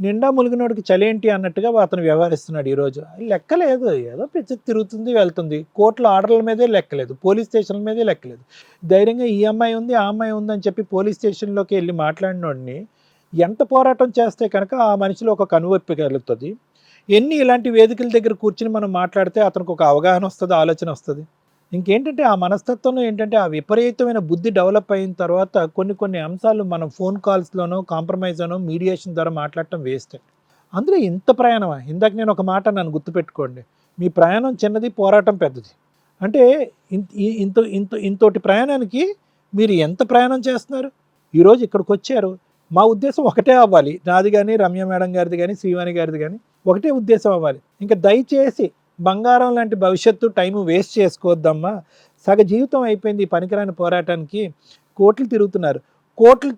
నిండా ములిగినోడికి చలేంటి అన్నట్టుగా అతను వ్యవహరిస్తున్నాడు ఈరోజు. లెక్కలేదు, ఏదో పిచ్చి తిరుగుతుంది వెళ్తుంది. కోర్టుల ఆర్డర్ల మీదే లెక్కలేదు, పోలీస్ స్టేషన్ల మీదే లెక్కలేదు. ధైర్యంగా ఈ అమ్మాయి ఉంది ఆ అమ్మాయి ఉంది అని చెప్పి పోలీస్ స్టేషన్లోకి వెళ్ళి మాట్లాడినోడిని ఎంత పోరాటం చేస్తే కనుక ఆ మనిషిలో ఒక కనువిప్పు కలుగుతుంది. ఎన్ని ఇలాంటి వేదికల దగ్గర కూర్చుని మనం మాట్లాడితే అతనికి ఒక అవగాహన వస్తుంది, ఆలోచన వస్తుంది. ఇంకేంటంటే ఆ మనస్తత్వంలో ఏంటంటే ఆ విపరీతమైన బుద్ధి డెవలప్ అయిన తర్వాత కొన్ని కొన్ని అంశాలు మనం ఫోన్ కాల్స్లోనో కాంప్రమైజ్ అనో మీడియేషన్ ద్వారా మాట్లాడటం వేస్ట్. అందులో ఇంత ప్రయాణమా? ఇందాక నేను ఒక మాట నన్ను గుర్తుపెట్టుకోండి, మీ ప్రయాణం చిన్నది, పోరాటం పెద్దది. అంటే ఇంతోటి ప్రయాణానికి మీరు ఎంత ప్రయాణం చేస్తున్నారు? ఈరోజు ఇక్కడికి వచ్చారు, మా ఉద్దేశం ఒకటే అవ్వాలి, నాది కానీ రమ్య మేడం గారిది కానీ శ్రీవాణి గారిది కానీ ఒకటే ఉద్దేశం అవ్వాలి. ఇంకా దయచేసి బంగారం లాంటి భవిష్యత్తు టైం వేస్ట్ చేసుకోవద్దమ్మా. సగ జీవితం అయిపోయింది ఈ పనికిరాని పోరాటానికి. కోట్లు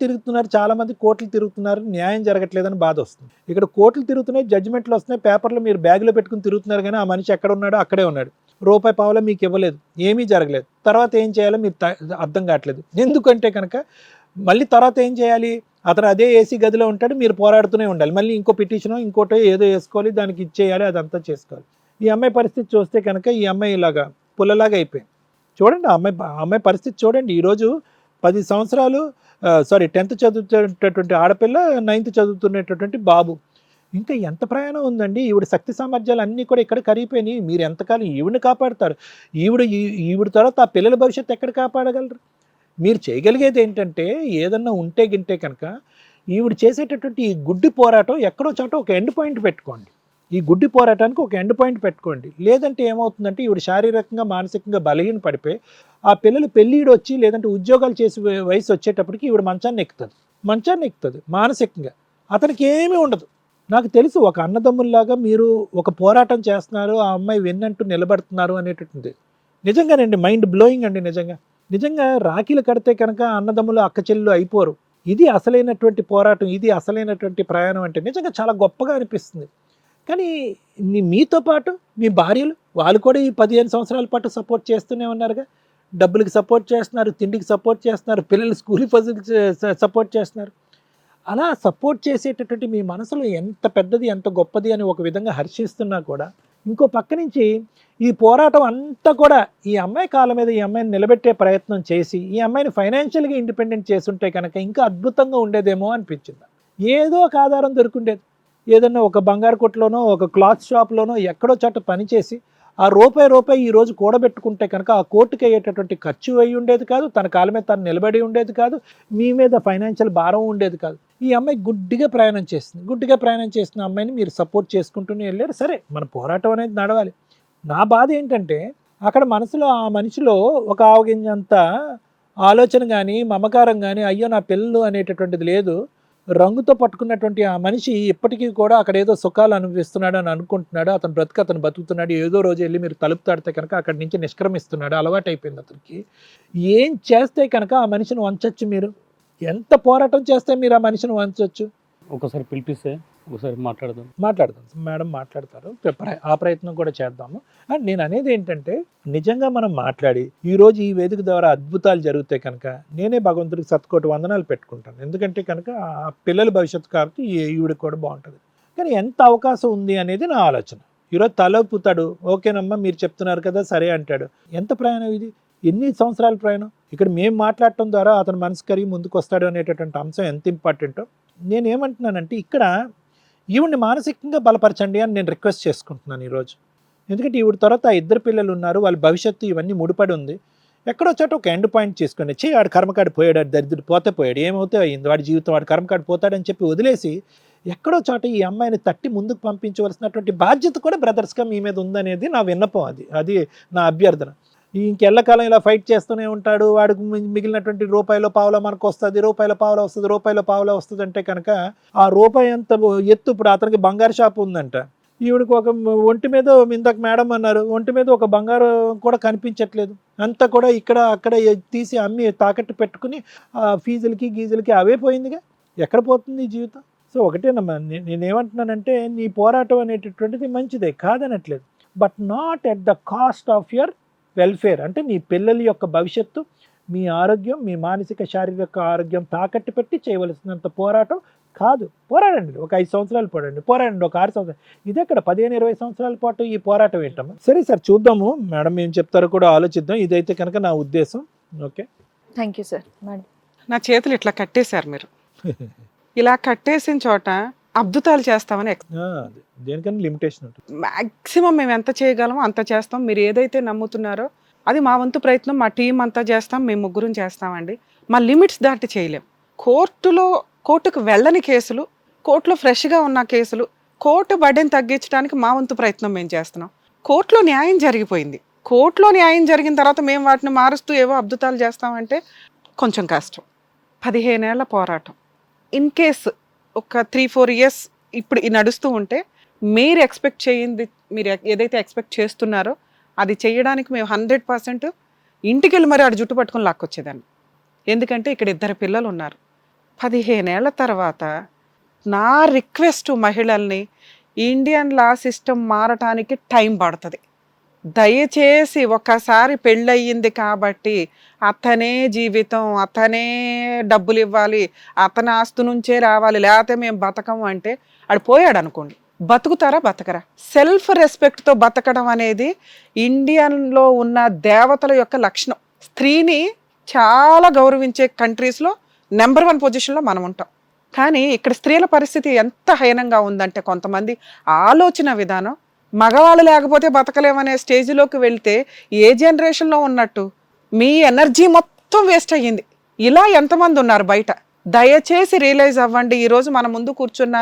తిరుగుతున్నారు చాలామంది, కోట్లు తిరుగుతున్నారు, న్యాయం జరగట్లేదని బాధ వస్తుంది. ఇక్కడ కోట్లు తిరుగుతున్నాయి, జడ్జిమెంట్లు వస్తున్నాయి, పేపర్లు మీరు బ్యాగులో పెట్టుకుని తిరుగుతున్నారు, కానీ ఆ మనిషి ఎక్కడ ఉన్నాడో అక్కడే ఉన్నాడు. రూపాయి పావులా మీకు ఇవ్వలేదు, ఏమీ జరగలేదు. తర్వాత ఏం చేయాలో మీరు అర్థం కావట్లేదు. ఎందుకంటే కనుక మళ్ళీ తర్వాత ఏం చేయాలి? అతను అదే ఏసీ గదిలో ఉంటాడు, మీరు పోరాడుతూనే ఉండాలి. మళ్ళీ ఇంకో పిటిషనో ఇంకోటో ఏదో వేసుకోవాలి, దానికి ఇచ్చేయాలి, అదంతా చేసుకోవాలి. ఈ అమ్మాయి పరిస్థితి చూస్తే కనుక ఈ అమ్మాయి ఇలాగా పుల్లలాగా అయిపోయింది. చూడండి ఆ అమ్మాయి పరిస్థితి చూడండి. ఈరోజు 10 సంవత్సరాలు 10th చదువుతున్నటువంటి ఆడపిల్ల, 9th చదువుతున్నటువంటి బాబు. ఇంకా ఎంత ప్రయాణం ఉందండి? ఈవిడ శక్తి సామర్థ్యాలు అన్నీ కూడా ఇక్కడ కరిగిపోయినాయి. మీరు ఎంతకాలం ఈవిడిని కాపాడుతారు? ఈవిడ తర్వాత ఆ పిల్లల భవిష్యత్తు ఎక్కడ కాపాడగలరు? మీరు చేయగలిగేది ఏంటంటే ఏదన్నా ఉంటే గింటే కనుక ఈవిడ చేసేటటువంటి ఈ గుడ్డి పోరాటం ఎక్కడో చోట ఒక ఎండ్ పాయింట్ పెట్టుకోండి. ఈ గుడ్డి పోరాటానికి ఒక ఎండ్ పాయింట్ పెట్టుకోండి. లేదంటే ఏమవుతుందంటే ఈవిడ శారీరకంగా మానసికంగా బలహీన పడిపోయి ఆ పిల్లలు పెళ్ళిడు వచ్చి లేదంటే ఉద్యోగాలు చేసే వయసు వచ్చేటప్పటికి ఈవిడ మంచాన్ని ఎక్కుతుంది మానసికంగా. అతనికి ఏమీ ఉండదు. నాకు తెలుసు ఒక అన్నదమ్ముల్లాగా మీరు ఒక పోరాటం చేస్తున్నారు, ఆ అమ్మాయి వెన్నంటూ నిలబడుతున్నారు అనేటటువంటి నిజంగానండి మైండ్ బ్లోయింగ్ అండి. నిజంగా రాఖీలు కడితే కనుక అన్నదమ్ములు అక్క చెల్లెలు అయిపోరు. ఇది అసలైనటువంటి పోరాటం, ఇది అసలైనటువంటి ప్రయాణం అంటే నిజంగా చాలా గొప్పగా అనిపిస్తుంది. కానీ మీతో పాటు మీ భార్యలు వాళ్ళు కూడా ఈ 15 సంవత్సరాల పాటు సపోర్ట్ చేస్తూనే ఉన్నారుగా. డబ్బులకి సపోర్ట్ చేస్తున్నారు, తిండికి సపోర్ట్ చేస్తున్నారు, పిల్లలు స్కూల్ ఫెసిలిటీ సపోర్ట్ చేస్తున్నారు. అలా సపోర్ట్ చేసేటటువంటి మీ మనసులో ఎంత పెద్దది ఎంత గొప్పది అని ఒక విధంగా హర్షిస్తున్నా కూడా ఇంకో పక్క నుంచి ఈ పోరాటం అంతా కూడా ఈ అమ్మాయి కాళ్ళ మీద ఈ అమ్మాయిని నిలబెట్టే ప్రయత్నం చేసి ఈ అమ్మాయిని ఫైనాన్షియల్గా ఇండిపెండెంట్ చేస్తుంటే కనుక ఇంకా అద్భుతంగా ఉండేదేమో అనిపించింది. ఏదో ఒక ఆధారం దొరుకుండేది. ఏదన్నా ఒక బంగారు కొట్టులోనో ఒక క్లాత్ షాప్లోనో ఎక్కడో చోట పనిచేసి ఆ రూపాయి ఈరోజు కూడబెట్టుకుంటే కనుక ఆ కోర్టుకి అయ్యేటటువంటి ఖర్చు అయ్యి ఉండేది కాదు, తన కాళ్ళ మీద తను నిలబడి ఉండేది కాదు, మీ మీద ఫైనాన్షియల్ భారం ఉండేది కాదు. ఈ అమ్మాయి గుడ్డిగా ప్రయాణం చేసిన అమ్మాయిని మీరు సపోర్ట్ చేసుకుంటూనే వెళ్ళారు. సరే, మన పోరాటం అనేది నడవాలి. నా బాధ ఏంటంటే అక్కడ మనసులో ఆ మనిషిలో ఒక ఆవగింజంత ఆలోచన కానీ మమకారం కానీ అయ్యో నా పిల్లలు అనేటటువంటిది లేదు. రంగుతో పట్టుకున్నటువంటి ఆ మనిషి ఇప్పటికీ కూడా అక్కడ ఏదో సుఖాలు అనుభవిస్తున్నాడు అని అనుకుంటున్నాడు. అతను బతుకుతున్నాడు. ఏదో రోజు వెళ్ళి మీరు తలుపు తాడితే కనుక అక్కడి నుంచి నిష్క్రమిస్తున్నాడు. అలవాటు అయిపోయింది అతనికి. ఏం చేస్తే కనుక ఆ మనిషిని వంచొచ్చు? మీరు ఎంత పోరాటం చేస్తే మీరు ఆ మనిషిని వంచొచ్చు? ఒకసారి పిలిపిస్తే ఒకసారి మాట్లాడదాం. మేడం మాట్లాడతారు, ఆ ప్రయత్నం కూడా చేద్దాము. అండ్ నేను అనేది ఏంటంటే నిజంగా మనం మాట్లాడి ఈరోజు ఈ వేదిక ద్వారా అద్భుతాలు జరిగితే కనుక నేనే భగవంతుడికి శతకోటి వందనాలు పెట్టుకుంటాను. ఎందుకంటే కనుక ఆ పిల్లల భవిష్యత్తు కాబట్టి ఈవిడికి కూడా బాగుంటుంది. కానీ ఎంత అవకాశం ఉంది అనేది నా ఆలోచన. ఈరోజు తలపుతాడు, ఓకేనమ్మా మీరు చెప్తున్నారు కదా సరే అంటాడు. ఎంత ప్రయాణం ఇది? ఎన్ని సంవత్సరాల ప్రయాణం? ఇక్కడ మేము మాట్లాడటం ద్వారా అతను మనసు కరిగి ముందుకు వస్తాడు అనేటటువంటి అంశం ఎంత ఇంపార్టెంటో నేనేమంటున్నానంటే ఇక్కడ ఈవిడ్ని మానసికంగా బలపరచండి అని నేను రిక్వెస్ట్ చేసుకుంటున్నాను ఈరోజు. ఎందుకంటే ఈవిడ తర్వాత ఆ 2 పిల్లలు ఉన్నారు, వాళ్ళ భవిష్యత్తు ఇవన్నీ ముడిపడి ఉంది. ఎక్కడో చోట ఒక ఎండ్ పాయింట్ చేసుకోండి. వాడు కర్మకాడి పోయాడు, దరిద్రుడు పోయాడు, ఏమవుతే అయింది, వాడి జీవితం వాడు కర్మకాడి పోతాడని చెప్పి వదిలేసి ఎక్కడో చోట ఈ అమ్మాయిని తట్టి ముందుకు పంపించవలసినటువంటి బాధ్యత కూడా బ్రదర్స్గా మీ మీద ఉందనేది నా విన్నపం. అది నా అభ్యర్థన. ఇంకెల్లకాలం ఇలా ఫైట్ చేస్తూనే ఉంటాడు, వాడికి మిగిలినటువంటి రూపాయల పావులా మనకు వస్తుంది, రూపాయల పావులా వస్తుంది అంటే కనుక ఆ రూపాయి అంత ఎత్తు ఇప్పుడు అతనికి బంగారు షాప్ ఉందంట, ఈవిడికి ఒక ఒంటి మీద ఇందాక మేడం అన్నారు ఒంటి మీద ఒక బంగారు కూడా కనిపించట్లేదు. అంతా కూడా ఇక్కడ అక్కడ తీసి అమ్మి తాకట్టు పెట్టుకుని ఫీజులకి గీజులకి అవే పోయిందిగా. ఎక్కడ పోతుంది ఈ జీవితం? సో ఒకటేనమ్మా, నేనేమంటున్నానంటే నీ పోరాటం అనేటటువంటిది మంచిదే, కాదనట్లేదు. But not at the cost of your welfare. అంటే మీ పిల్లల యొక్క భవిష్యత్తు, మీ ఆరోగ్యం, మీ మానసిక శారీరక ఆరోగ్యం తాకట్టు పెట్టి చేయవలసినంత పోరాటం కాదు, పోరాడండి, ఒక 5 సంవత్సరాలు పోరాడండి, ఒక 6 సంవత్సరాలు. ఇదెక్కడ 15-20 సంవత్సరాల పాటు ఈ పోరాటం ఏంటమ్మా? సరే సార్, చూద్దాము మేడం ఏం చెప్తారో కూడా ఆలోచిద్దాం. ఇదైతే కనుక నా ఉద్దేశం. Okay, thank you sir. Madam, నా చేతులు ఇట్లా కట్టేశారు మీరు. ఇలా కట్టేసిన చోట అద్భుతాలు చేస్తామని దేనికన్నా లిమిటేషన్ ఉంటుంది. మాక్సిమం మేము ఎంత చేయగలమో అంత చేస్తాం. మీరు ఏదైతే నమ్ముతున్నారో అది మా వంతు ప్రయత్నం, మా టీం అంతా చేస్తాం, మేము ముగ్గురం చేస్తామండి. మా లిమిట్స్ దాటి చేయలేం. కోర్టుకు వెళ్ళని కేసులు, కోర్టులో ఫ్రెష్గా ఉన్న కేసులు, కోర్టు బర్డెన్ తగ్గించడానికి మా వంతు ప్రయత్నం మేము చేస్తున్నాం. కోర్టులో న్యాయం జరిగిపోయింది. కోర్టులో న్యాయం జరిగిన తర్వాత మేము వాటిని మారుస్తూ ఏవో అద్భుతాలు చేస్తామంటే కొంచెం కష్టం. 15 ఏళ్ల పోరాటం ఇన్ కేస్ ఒక 3-4 ఇయర్స్ ఇప్పుడు నడుస్తూ ఉంటే మీరు ఎక్స్పెక్ట్ చేయింది, మీరు ఏదైతే ఎక్స్పెక్ట్ చేస్తున్నారో అది చేయడానికి మేము 100% ఇంటికి వెళ్ళి మరి ఆడ జుట్టు పట్టుకొని లాక్కొచ్చేదాన్ని. ఎందుకంటే ఇక్కడ 2 పిల్లలు ఉన్నారు. 15 ఏళ్ల తర్వాత నా రిక్వెస్ట్ మహిళల్ని, ఇండియన్ లా సిస్టమ్ మారటానికి టైం పడుతుంది. దయచేసి ఒక్కసారి పెళ్ళయింది కాబట్టి అతనే జీవితం, అతనే డబ్బులు ఇవ్వాలి, అతని ఆస్తు నుంచే రావాలి, లేకపోతే మేము బతకము అంటే ఆడు పోయాడు అనుకోండి, బతుకుతారా? బతకరా? సెల్ఫ్ రెస్పెక్ట్తో బతకడం అనేది ఇండియన్లో ఉన్న దేవతల యొక్క లక్షణం. స్త్రీని చాలా గౌరవించే కంట్రీస్లో నెంబర్ 1 పొజిషన్లో మనం ఉంటాం. కానీ ఇక్కడ స్త్రీల పరిస్థితి ఎంత హీనంగా ఉందంటే, కొంతమంది ఆలోచన విధానం మగవాళ్ళు లేకపోతే బతకలేమనే స్టేజ్లోకి వెళ్తే ఏ జనరేషన్లో ఉన్నట్టు మీ ఎనర్జీ మొత్తం వేస్ట్ అయ్యింది. ఇలా ఎంతమంది ఉన్నారు బయట? దయచేసి రియలైజ్ అవ్వండి. ఈరోజు మన ముందు కూర్చున్న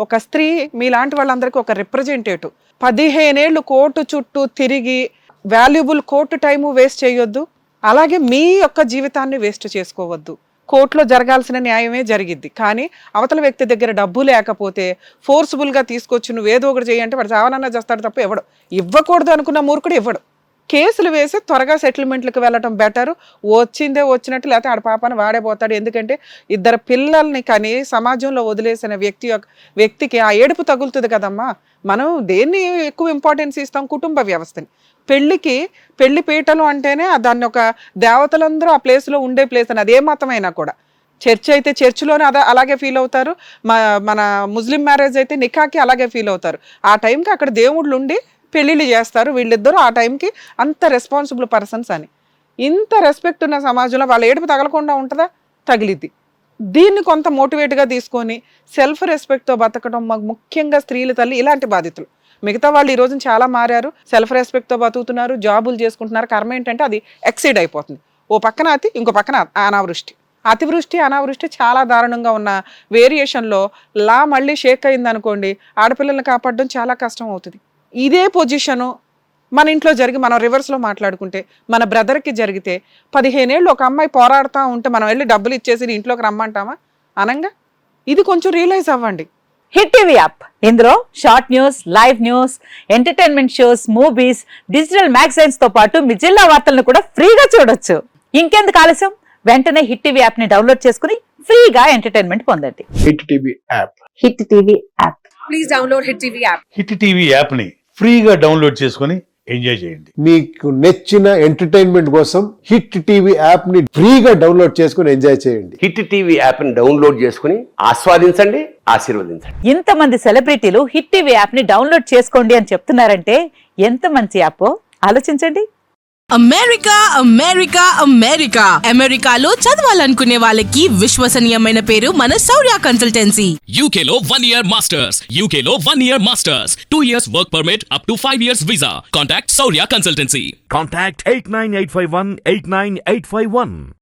ఒక స్త్రీ మీలాంటి వాళ్ళందరికీ ఒక రిప్రజెంటేటివ్. 15 ఏళ్ళు కోర్టు చుట్టూ తిరిగి వాల్యుబుల్ కోర్టు టైము వేస్ట్ చేయొద్దు, అలాగే మీ యొక్క జీవితాన్ని వేస్ట్ చేసుకోవద్దు. కోర్టులో జరగాల్సిన న్యాయమే జరిగిద్ది. కానీ అవతల వ్యక్తి దగ్గర డబ్బు లేకపోతే ఫోర్స్ఫుల్గా తీసుకొచ్చి నువ్వు ఏదో ఒకటి చేయంటే వాడు చావనన్నా చేస్తాడు తప్ప ఇవ్వడు. ఇవ్వకూడదు అనుకున్న మూర్ఖుడు ఇవ్వడు. కేసులు వేసి త్వరగా సెటిల్మెంట్లకు వెళ్ళటం బెటరు. వచ్చిందే వచ్చినట్టు, లేకపోతే ఆడ పాపాన్ని వాడేపోతాడు. ఎందుకంటే 2 పిల్లల్ని కానీ సమాజంలో వదిలేసిన వ్యక్తికి ఆ ఏడుపు తగులుతుంది కదమ్మా. మనం దేన్ని ఎక్కువ ఇంపార్టెన్స్ ఇస్తాం? కుటుంబ వ్యవస్థని. పెళ్లి పీటలు అంటేనే దాన్ని ఒక దేవతలందరూ ఆ ప్లేస్లో ఉండే ప్లేస్ అని. అదే మతమైనా కూడా. చర్చ్ అయితే చర్చిలోనే అలాగే ఫీల్ అవుతారు. మన ముస్లిం మ్యారేజ్ అయితే నికాకి అలాగే ఫీల్ అవుతారు. ఆ టైంకి అక్కడ దేవుళ్ళు ఉండి పెళ్ళిళ్ళు చేస్తారు. వీళ్ళిద్దరూ ఆ టైంకి అంత రెస్పాన్సిబుల్ పర్సన్స్ అని. ఇంత రెస్పెక్ట్ ఉన్న సమాజంలో వాళ్ళ ఏడుపు తగలకుండా ఉంటుందా? తగిలిద్ది. దీన్ని కొంత మోటివేట్గా తీసుకొని సెల్ఫ్ రెస్పెక్ట్తో బతకడం, ముఖ్యంగా స్త్రీల తల్లి ఇలాంటి బాధితులు. మిగతా వాళ్ళు ఈ రోజున చాలా మారారు, సెల్ఫ్ రెస్పెక్ట్తో బతుకుతున్నారు, జాబులు చేసుకుంటున్నారు. కర్మ ఏంటంటే అది ఎక్సీడ్ అయిపోతుంది. ఓ పక్కన అతి, ఇంకో పక్కన అనావృష్టి. అతివృష్టి అనావృష్టి చాలా దారుణంగా ఉన్న వేరియేషన్లో లా మళ్ళీ షేక్ అయింది అనుకోండి, ఆడపిల్లల్ని కాపాడడం చాలా కష్టం అవుతుంది. ఇదే పొజిషను మన ఇంట్లో జరిగి, మనం రివర్స్లో మాట్లాడుకుంటే మన బ్రదర్కి జరిగితే, 15 ఏళ్ళు ఒక అమ్మాయి పోరాడుతూ ఉంటే మనం వెళ్ళి డబ్బులు ఇచ్చేసి ఇంట్లోకి రమ్మంటామా? అనంగా ఇది కొంచెం రియలైజ్ అవ్వండి. హిట్ టీవీ యాప్, ఇందులో short news, live news, entertainment shows, movies, digital magazines తో పాటు మీ జిల్లా వార్తలను కూడా ఫ్రీగా చూడొచ్చు. ఇంకెందుకు ఆలస్యం? వెంటనే హిట్ టీవీ యాప్ ని డౌన్లోడ్ చేసుకుని ఫ్రీగా ఎంటర్టైన్మెంట్ పొందండి. Hit TV app. Hit TV app. Please download hit TV app. Hit TV app ని ఫ్రీగా డౌన్లోడ్ చేసుకొని ఎంజాయ్ చేయండి. మీకు నచ్చిన ఎంటర్టైన్మెంట్ కోసం హిట్ టీవీ యాప్ ని ఫ్రీగా డౌన్లోడ్ చేసుకొని ఎంజాయ్ చేయండి. హిట్ టీవీ యాప్ ని డౌన్లోడ్ చేసుకుని ఆస్వాదించండి, ఆశీర్వదించండి. ఇంతమంది సెలబ్రిటీలు హిట్ టీవీ యాప్ ని డౌన్లోడ్ చేసుకోండి అని చెప్తున్నారంటే ఎంత మంచి యాప్ ఆలోచించండి. అమెరికాలో చదవాలనుకునే వాళ్ళకి విశ్వసనీయమైన పేరు మన శౌర్య కన్సల్టెన్సీ. UK లో 1 year masters, UK లో 1 year masters, 2 years work permit up to 5 years visa. Contact Saurya Consultancy. Contact 89851 89851.